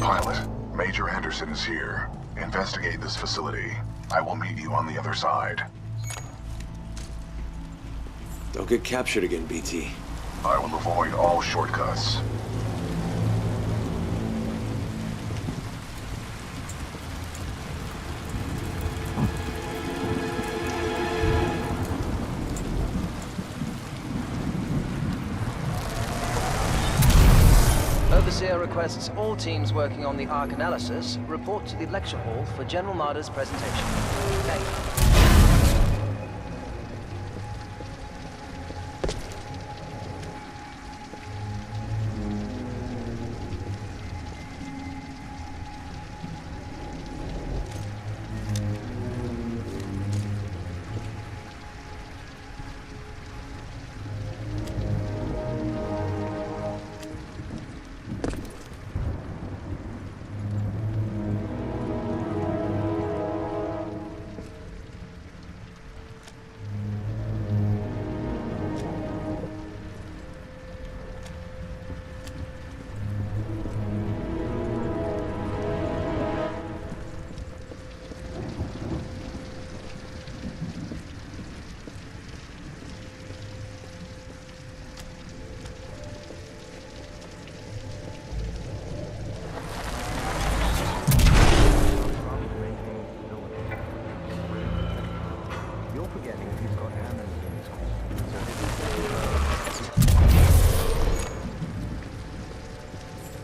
Pilot, Major Anderson is here. Investigate this facility. I will meet you on the other side. Don't get captured again, BT. I will avoid all shortcuts. Overseer requests all teams working on the Ark analysis report to the lecture hall for General Marder's presentation. Thank you.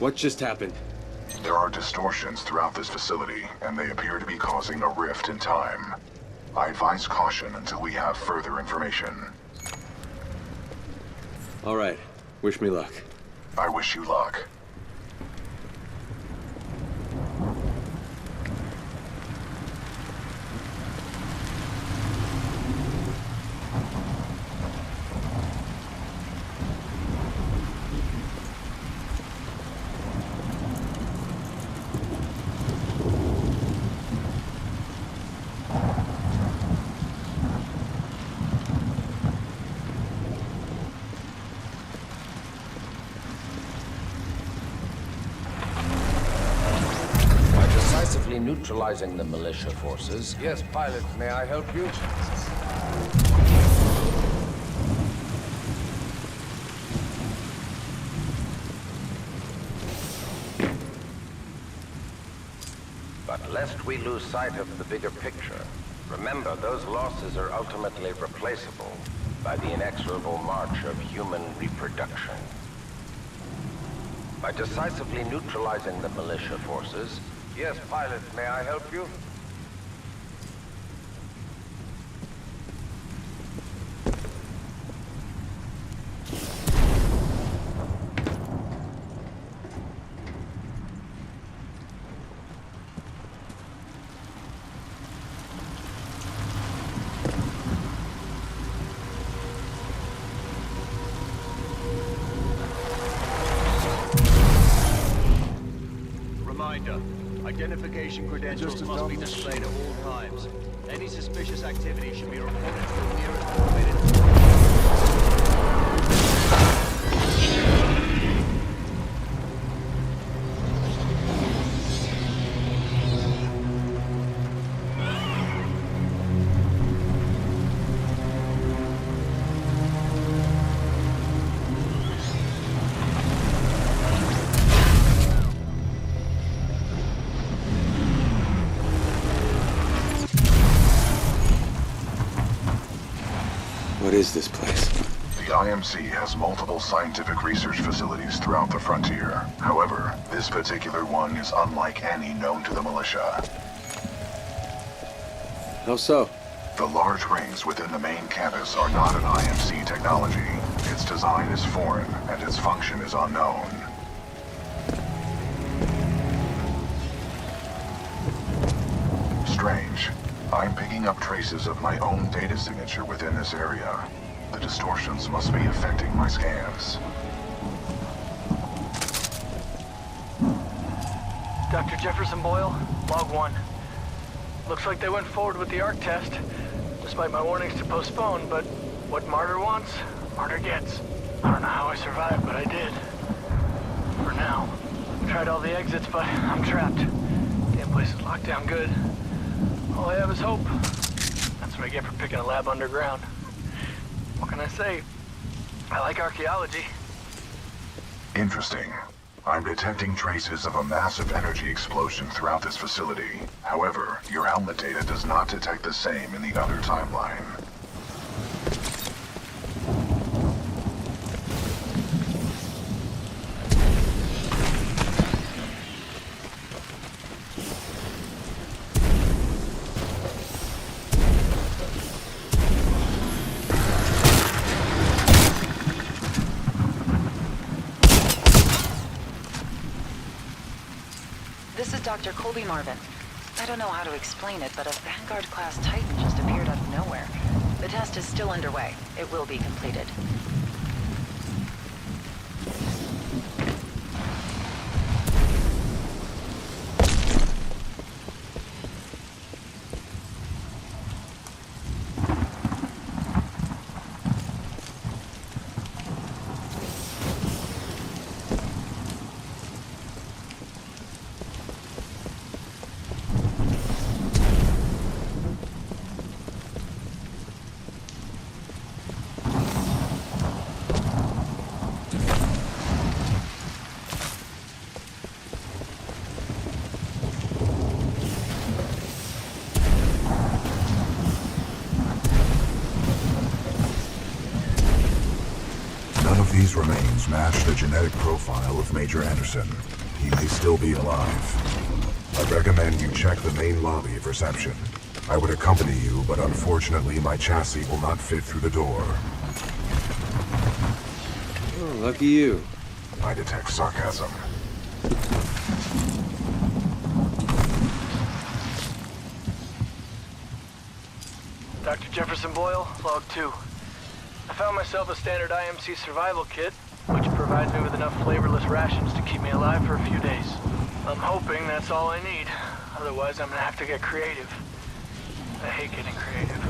What just happened? There are distortions throughout this facility, and they appear to be causing a rift in time. I advise caution until we have further information. All right. Wish me luck. I wish you luck. Neutralizing the militia forces. Yes, pilot, may I help you? But lest we lose sight of the bigger picture, remember those losses are ultimately replaceable by the inexorable march of human reproduction. By decisively neutralizing the militia forces, yes, pilot, may I help you? Identification credentials must be displayed at all times. Any suspicious activity should be reported to the nearest automated... What is this place? The IMC has multiple scientific research facilities throughout the frontier. However, this particular one is unlike any known to the militia. How so? The large rings within the main campus are not an IMC technology. Its design is foreign, and its function is unknown. Strange. I'm picking up traces of my own data signature within this area. The distortions must be affecting my scans. Dr. Jefferson Boyle, Log 1. Looks like they went forward with the ARC test, despite my warnings to postpone, but what Marder wants, Marder gets. I don't know how I survived, but I did. For now. Tried all the exits, but I'm trapped. Damn place is locked down good. All I have is hope. That's what I get for picking a lab underground. What can I say? I like archaeology. Interesting. I'm detecting traces of a massive energy explosion throughout this facility. However, your helmet data does not detect the same in the other timeline. This is Dr. Colby Marvin. I don't know how to explain it, but a Vanguard-class Titan just appeared out of nowhere. The test is still underway. It will be completed. These remains match the genetic profile of Major Anderson. He may still be alive. I recommend you check the main lobby of reception. I would accompany you, but unfortunately my chassis will not fit through the door. Oh, lucky you. I detect sarcasm. Dr. Jefferson Boyle, Log 2. I found myself a standard IMC survival kit, which provides me with enough flavorless rations to keep me alive for a few days. I'm hoping that's all I need. Otherwise, I'm gonna have to get creative. I hate getting creative.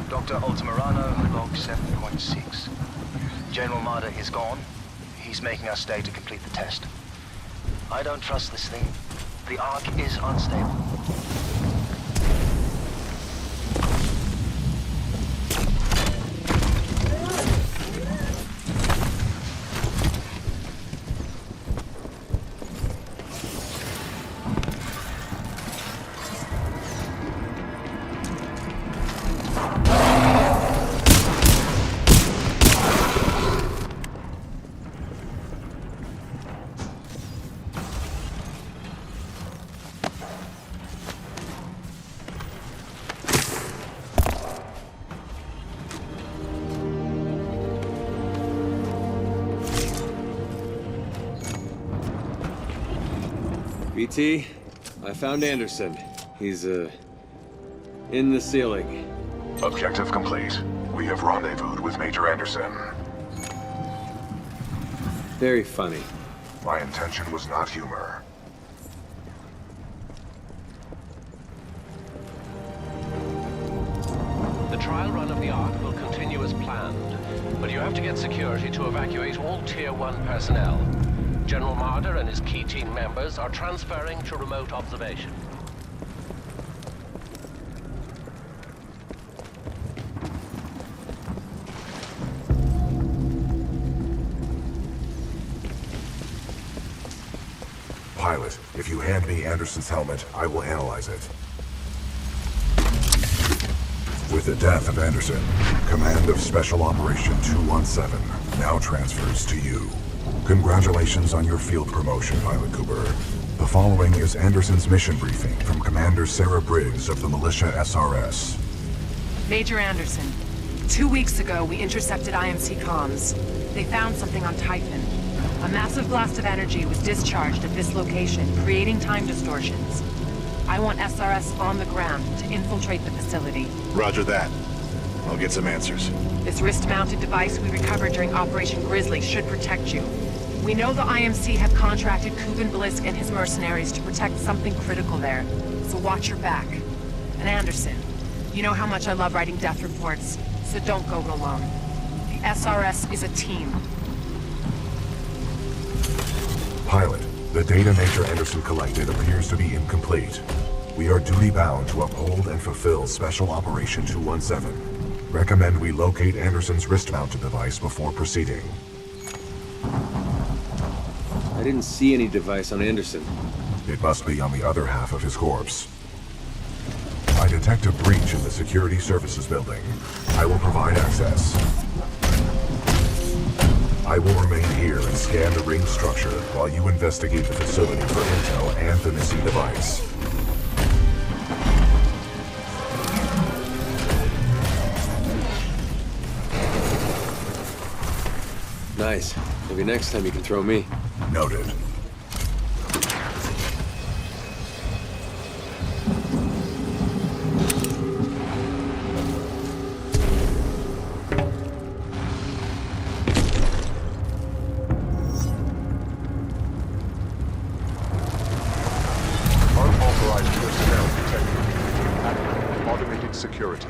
Dr. Altamirano, log 7.6. General Marder is gone. He's making us stay to complete the test. I don't trust this thing. The Ark is unstable. BT, I found Anderson. He's, in the ceiling. Objective complete. We have rendezvoused with Major Anderson. Very funny. My intention was not humor. The trial run of the Ark will continue as planned, but you have to get security to evacuate all Tier 1 personnel. General Marder and his key team members are transferring to remote observation. Pilot, if you hand me Anderson's helmet, I will analyze it. With the death of Anderson, command of Special Operation 217 now transfers to you. Congratulations on your field promotion, Pilot Cooper. The following is Anderson's mission briefing from Commander Sarah Briggs of the Militia SRS. Major Anderson, 2 weeks ago we intercepted IMC comms. They found something on Titan. A massive blast of energy was discharged at this location, creating time distortions. I want SRS on the ground to infiltrate the facility. Roger that. I'll get some answers. This wrist-mounted device we recovered during Operation Grizzly should protect you. We know the IMC have contracted Kuben Blisk and his mercenaries to protect something critical there, so watch your back. And Anderson, you know how much I love writing death reports, so don't go it alone. The SRS is a team. Pilot, the data Major Anderson collected appears to be incomplete. We are duty-bound to uphold and fulfill Special Operation 217. Recommend we locate Anderson's wrist-mounted device before proceeding. I didn't see any device on Anderson. It must be on the other half of his corpse. I detect a breach in the Security Services building. I will provide access. I will remain here and scan the ring structure while you investigate the facility for intel and the missing device. Nice. Maybe next time you can throw me. Noted. Unauthorized personnel detected. Active automated security.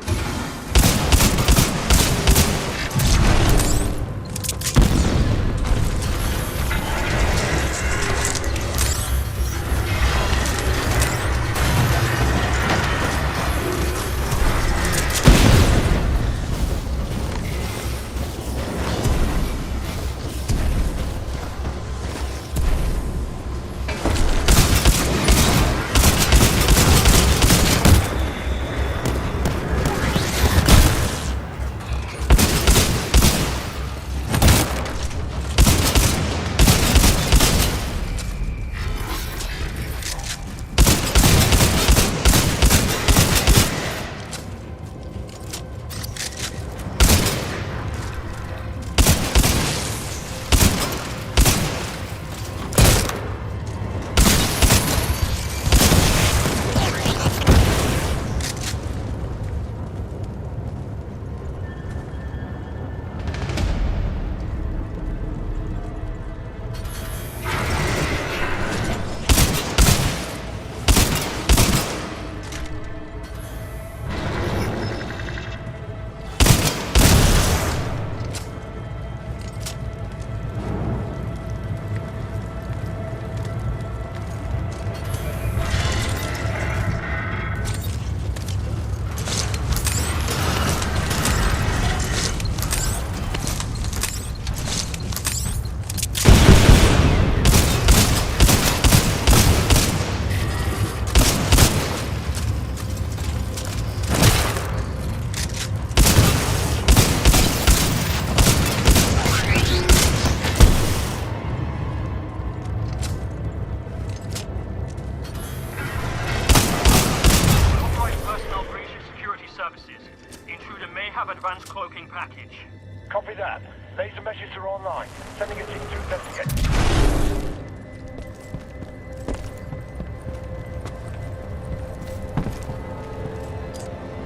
advanced cloaking package. Copy that. Laser messages are online. Sending a team to investigate.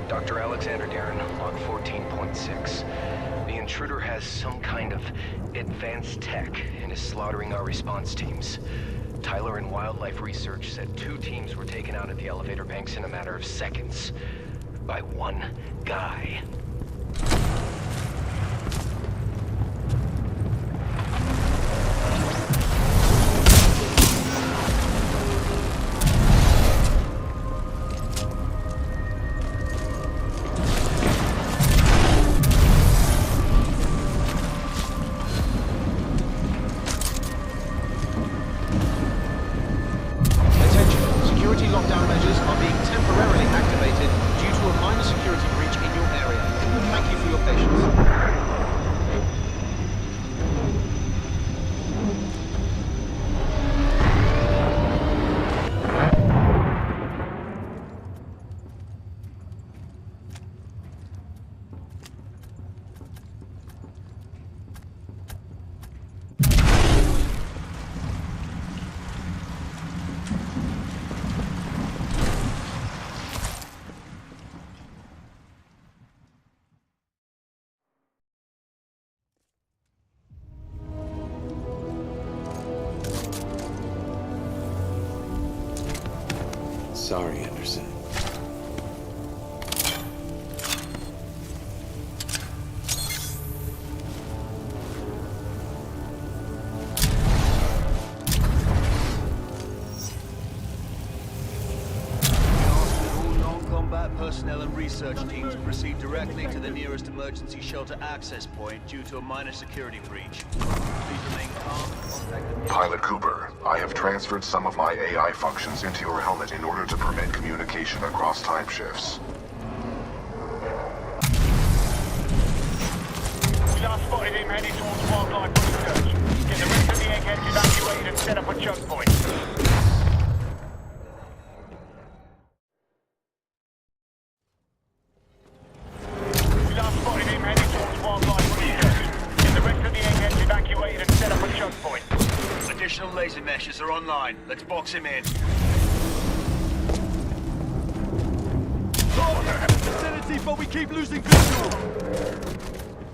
Dr. Alexander Darren, log 14.6. The intruder has some kind of advanced tech and is slaughtering our response teams. Tyler and Wildlife Research said 2 teams were taken out at the elevator banks in a matter of seconds. By one guy. Lockdown measures are being temporarily activated due to a minor security breach in your area. Sorry, Anderson. Personnel and research teams proceed directly to the nearest emergency shelter access point due to a minor security breach. Please remain calm and contact the... Pilot Cooper, I have transferred some of my AI functions into your helmet in order to permit communication across time shifts. We last spotted him heading towards wildlife research. Get the rest of the eggheads evacuated and set up a choke point. Additional laser meshes are online. Let's box him in. Facility, but we keep losing visual.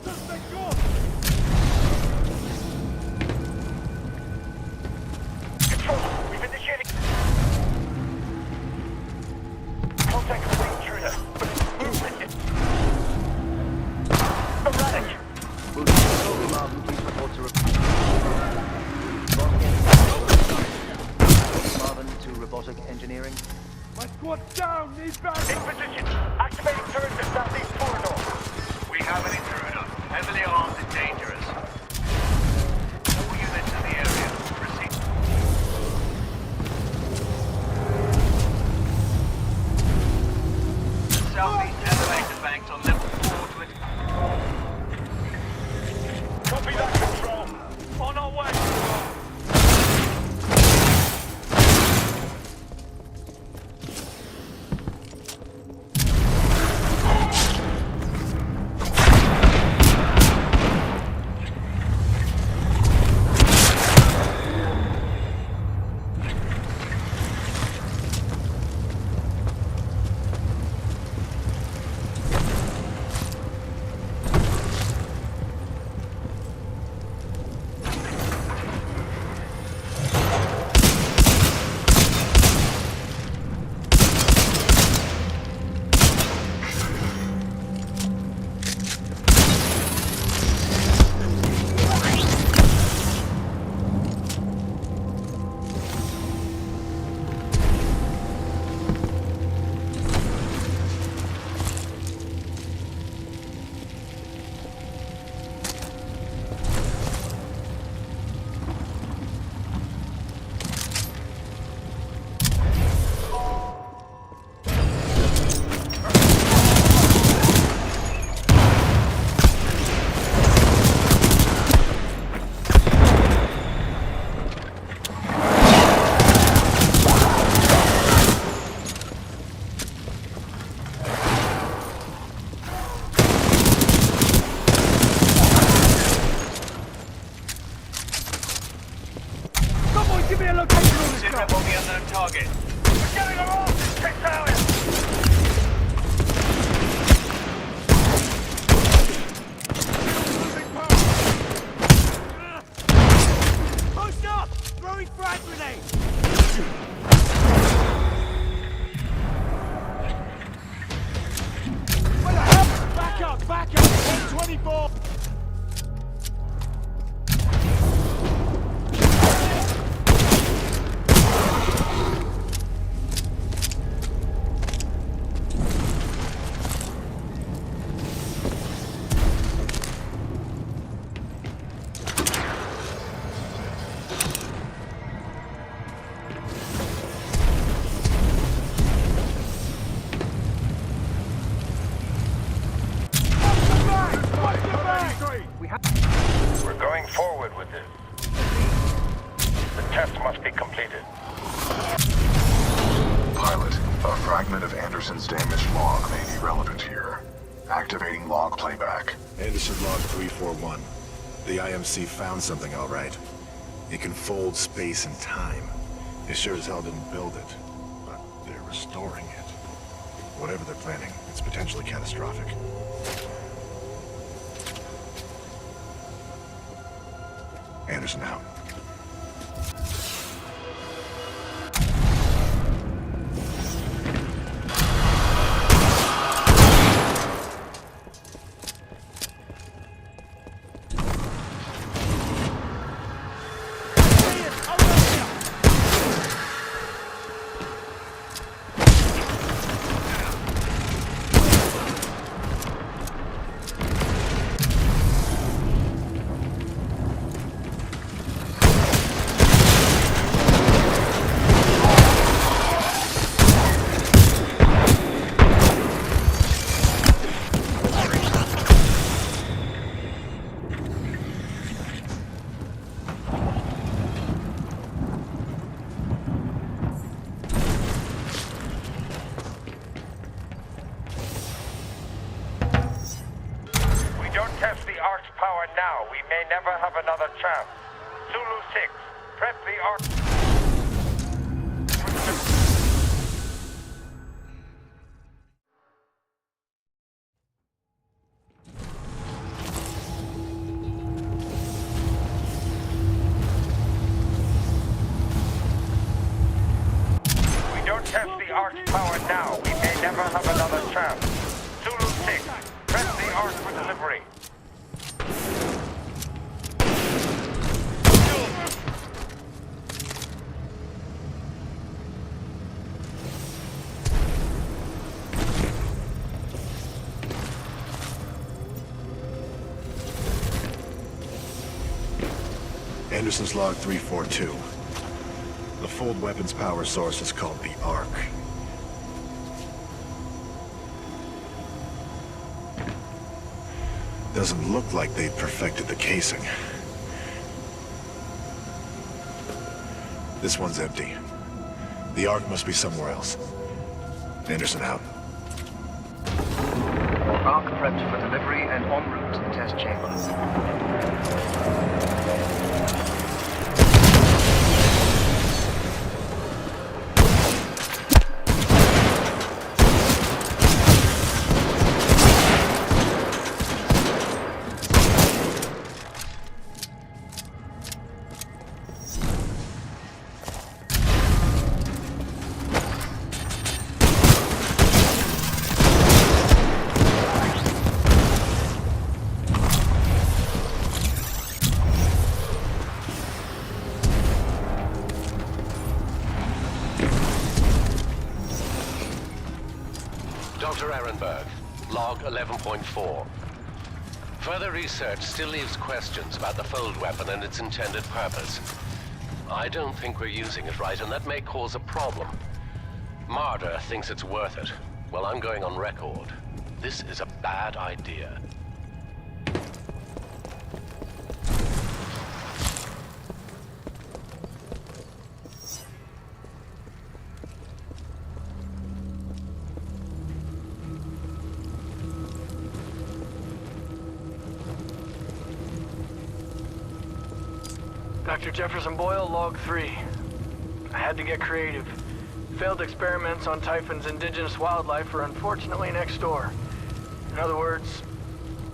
Suspect gone. Control, we've initiated contact with the intruder. Erratic. Will you Holy Marvin please report to Marvin to robotic engineering. My squad's down! Need back! In position! Activating turret to southeast corridor! We have an intruder. Heavily armed and dangerous. All units in the area. Proceed. Southeast elevator banks on level 4 to it. Copy that, Control! On our way! Give me a location on this guy. On the unknown target. We're getting around! Check towers! Post up! Throwing frag grenade! Where the hell? Back up! Back up! 1024! We're going forward with this. The test must be completed. Pilot, a fragment of Anderson's damaged log may be relevant here. Activating log playback. Anderson log 341. The IMC found something all right. It can fold space and time. They sure as hell didn't build it, but they're restoring it. Whatever they're planning, it's potentially catastrophic. Anderson out. Ark's power now, we may never have another chance. Zulu 6, press the Ark for delivery. Anderson's log 342. The fold weapon's power source is called the Ark. Doesn't look like they've perfected the casing. This one's empty. The Ark must be somewhere else. Anderson out. Ark prepped for delivery and en route to the test chamber. Dr. Ehrenberg, log 11.4. Further research still leaves questions about the fold weapon and its intended purpose. I don't think we're using it right, and that may cause a problem. Marder thinks it's worth it. Well, I'm going on record. This is a bad idea. Dr. Jefferson Boyle, log 3. I had to get creative. Failed experiments on Typhon's indigenous wildlife are unfortunately next door. In other words,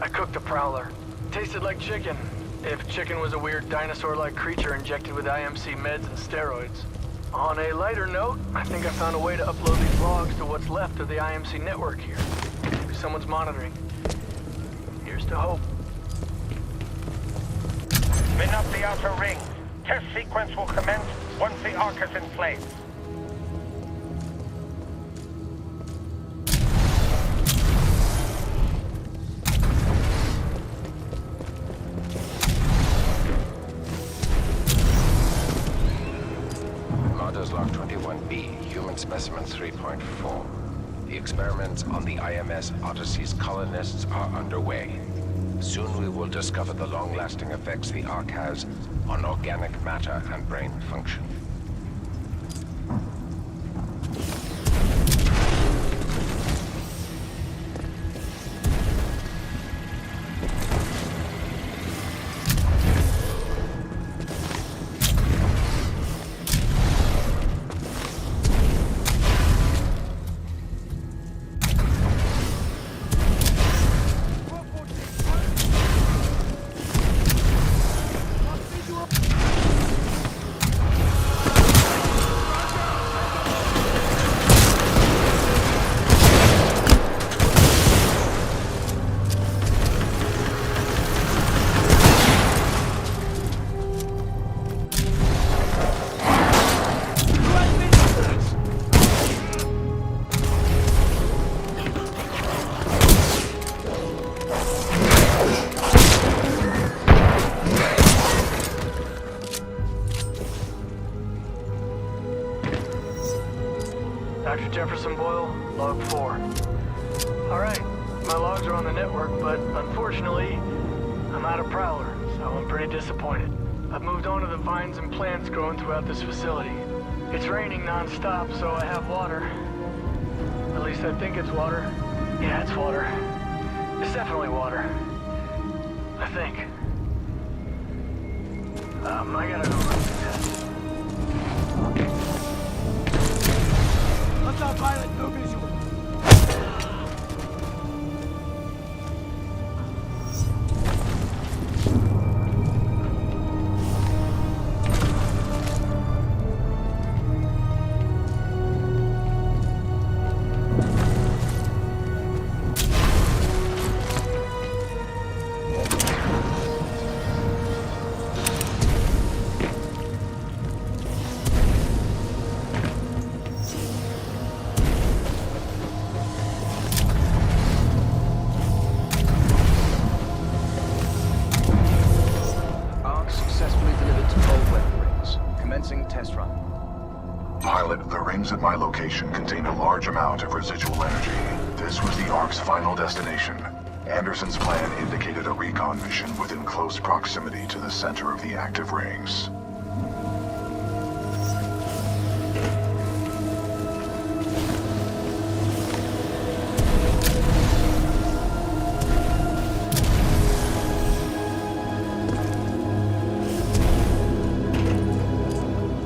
I cooked a prowler. Tasted like chicken, if chicken was a weird dinosaur-like creature injected with IMC meds and steroids. On a lighter note, I think I found a way to upload these logs to what's left of the IMC network here. Maybe someone's monitoring. Here's to hope. Spin up the outer ring. Test sequence will commence once the Ark is in place. Marder's log 21B, human specimen 3.4. The experiments on the IMS Odyssey's colonists are underway. Soon we will discover the long-lasting effects the Ark has on organic matter and brain function. Dr. Jefferson Boyle, log 4. Alright, my logs are on the network, but unfortunately, I'm out of prowler, so I'm pretty disappointed. I've moved on to the vines and plants growing throughout this facility. It's raining non-stop, so I have water. At least I think it's water. Yeah, it's water. It's definitely water. I think. I gotta go run the test. Ultraviolet, no visual. Commencing test run. Pilot, the rings at my location contain a large amount of residual energy. This was the Ark's final destination. Anderson's plan indicated a recon mission within close proximity to the center of the active rings.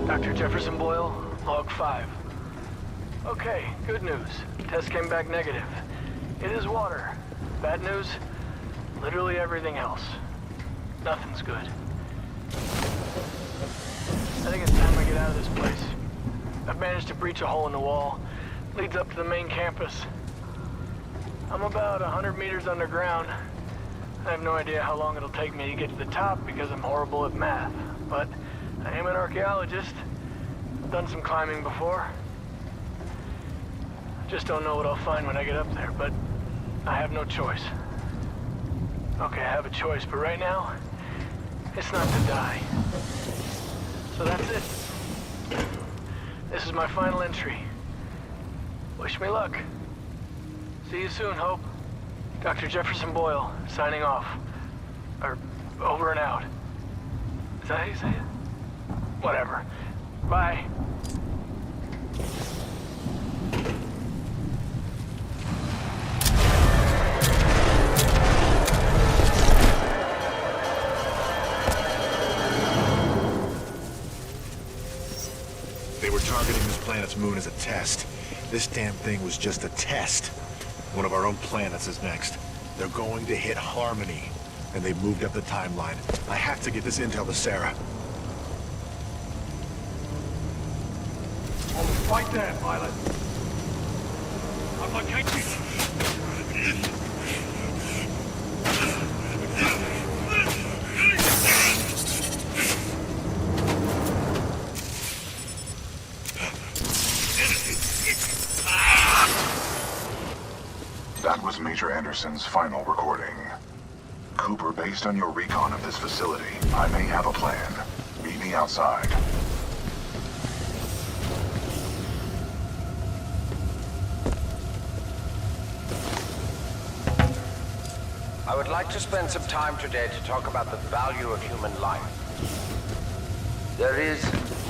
Dr. Jefferson Boyle, log 5. Okay, good news. Test came back negative. It is water. Bad news, literally everything else. Nothing's good. I think it's time I get out of this place. I've managed to breach a hole in the wall. Leads up to the main campus. I'm about 100 meters underground. I have no idea how long it'll take me to get to the top because I'm horrible at math. But I am an archaeologist. I've done some climbing before. Just don't know what I'll find when I get up there, but I have no choice. Okay, I have a choice, but right now, it's not to die. So that's it. This is my final entry. Wish me luck. See you soon, Hope. Dr. Jefferson Boyle, signing off. Or, over and out. Is that how you say it? Whatever. Bye. They were targeting this planet's moon as a test. This damn thing was just a test. One of our own planets is next. They're going to hit Harmony, and they've moved up the timeline. I have to get this intel to Sarah. Right there, pilot. I'm located. That was Major Anderson's final recording. Cooper, based on your recon of this facility, I may have a plan. Meet me outside. I would like to spend some time today to talk about the value of human life. There is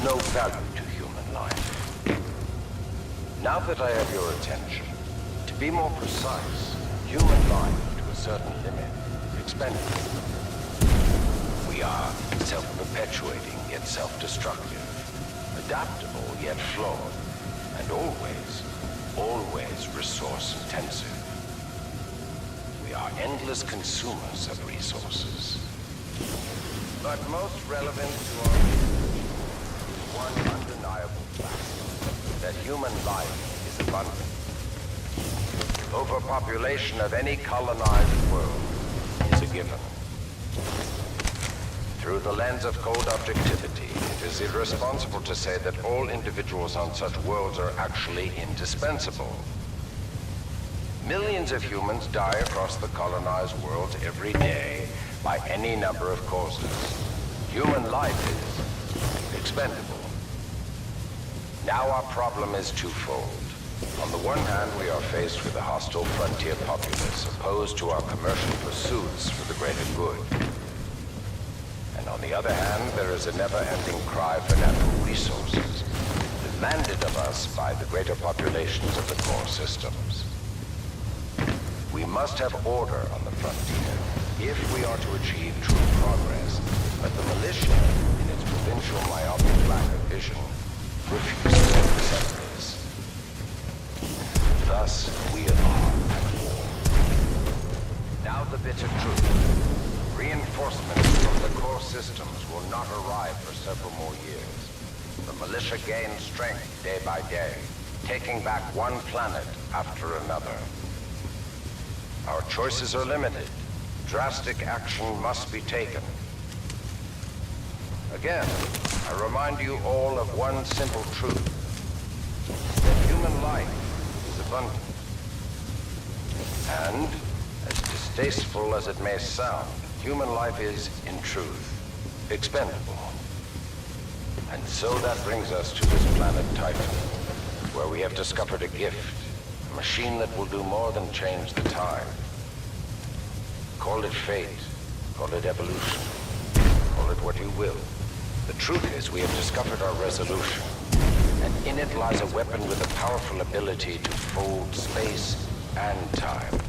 no value to human life. Now that I have your attention, to be more precise, human life to a certain limit is expendable. We are self-perpetuating yet self-destructive, adaptable yet flawed, and always resource-intensive. We are endless consumers of resources. But most relevant to our research is one undeniable fact, that human life is abundant. Overpopulation of any colonized world is a given. Through the lens of cold objectivity, it is irresponsible to say that all individuals on such worlds are actually indispensable. Millions of humans die across the colonized worlds every day by any number of causes. Human life is expendable. Now our problem is twofold. On the one hand, we are faced with a hostile frontier populace opposed to our commercial pursuits for the greater good. And on the other hand, there is a never-ending cry for natural resources, demanded of us by the greater populations of the core systems. We must have order on the frontier if we are to achieve true progress, but the militia, in its provincial myopic lack of vision, refuses to accept this. Thus, we are at war. Now the bitter truth. Reinforcements from the core systems will not arrive for several more years. The militia gains strength day by day, taking back one planet after another. Our choices are limited. Drastic action must be taken. Again, I remind you all of one simple truth. That human life is abundant. And, as distasteful as it may sound, human life is, in truth, expendable. And so that brings us to this planet Titan, where we have discovered a gift, a machine that will do more than change the tide. Call it fate, call it evolution, call it what you will. The truth is we have discovered our resolution, and in it lies a weapon with a powerful ability to fold space and time.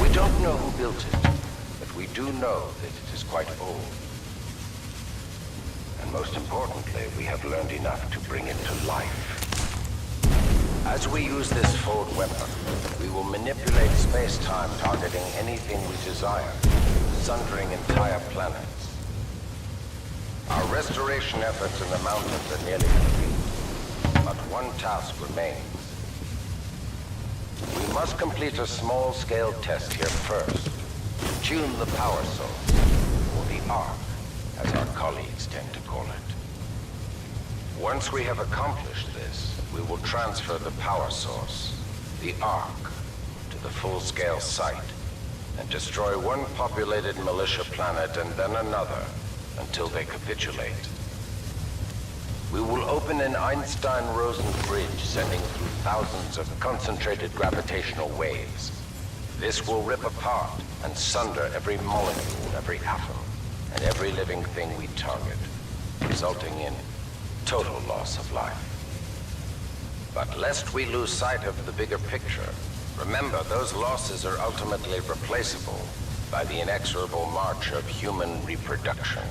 We don't know who built it, but we do know that it is quite old. And most importantly, we have learned enough to bring it to life. As we use this fold weapon, we will manipulate space-time targeting anything we desire, sundering entire planets. Our restoration efforts in the mountains are nearly complete, but one task remains. We must complete a small-scale test here first, to tune the power source, or the arc, as our colleagues tend to call it. Once we have accomplished this, we will transfer the power source, the arc, to the full-scale site, and destroy one populated militia planet and then another, until they capitulate. We will open an Einstein-Rosen bridge sending through thousands of concentrated gravitational waves. This will rip apart and sunder every molecule, every atom, and every living thing we target, resulting in total loss of life. But lest we lose sight of the bigger picture, remember those losses are ultimately replaceable by the inexorable march of human reproduction.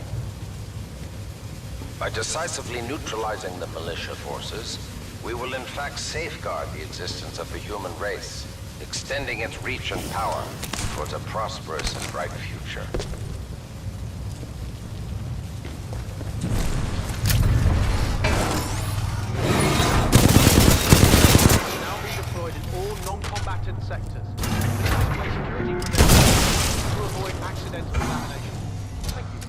By decisively neutralizing the militia forces, we will in fact safeguard the existence of the human race, extending its reach and power towards a prosperous and bright future. Now be deployed in all non-combatant sectors. Display security protection to avoid accidental contamination. Thank you.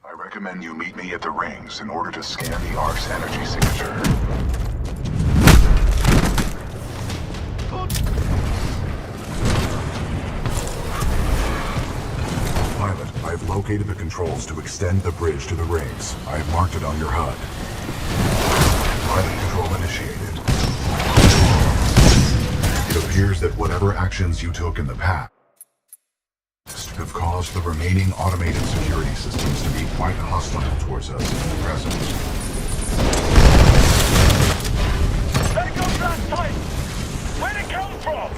I recommend you meet me at the rings in order to scan the Ark's energy signature. Pilot, I've located the controls to extend the bridge to the rings. I have marked it on your HUD. Pilot control initiated. It appears that whatever actions you took in the past have caused the remaining automated security systems to be quite hostile towards us in the present. There goes that Titan! Where'd it come from?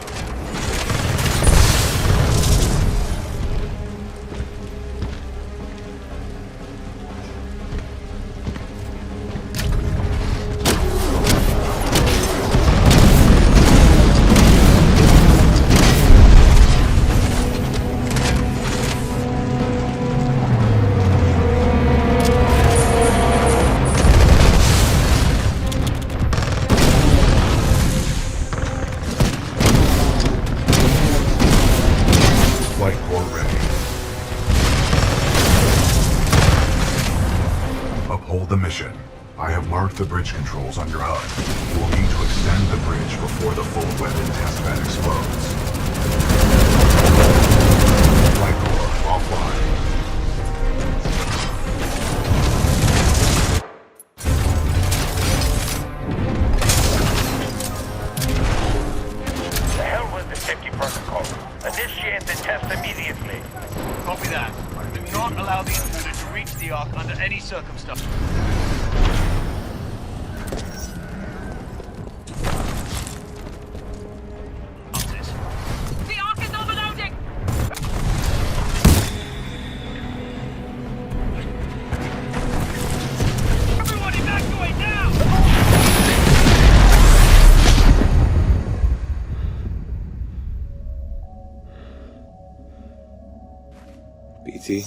The mission. I have marked the bridge controls on your HUD. You will need to extend the bridge before the full weapon test bed explodes. Flight core offline. The hell with the safety protocol. Initiate the test immediately. Copy that. Do not allow the intruder to reach the Ark under any circumstance. The Ark is overloading! Everyone evacuate now! BT?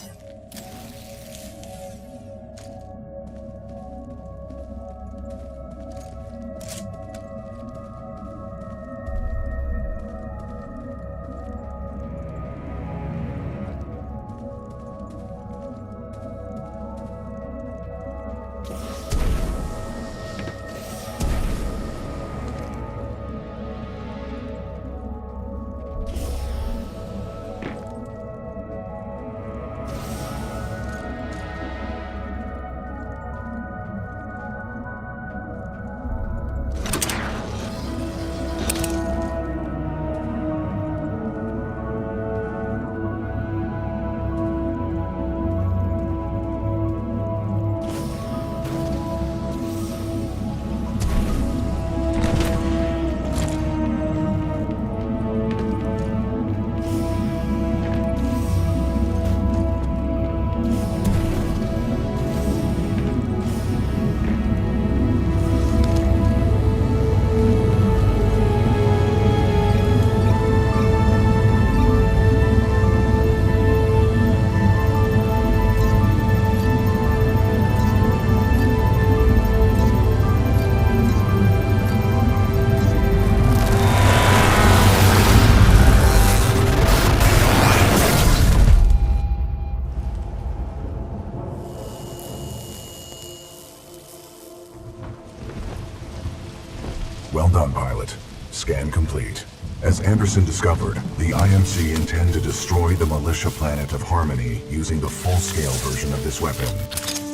Well done, pilot. Scan complete. As Anderson discovered, the IMC intend to destroy the militia planet of Harmony using the full-scale version of this weapon.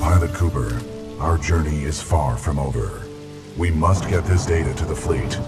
Pilot Cooper, our journey is far from over. We must get this data to the fleet.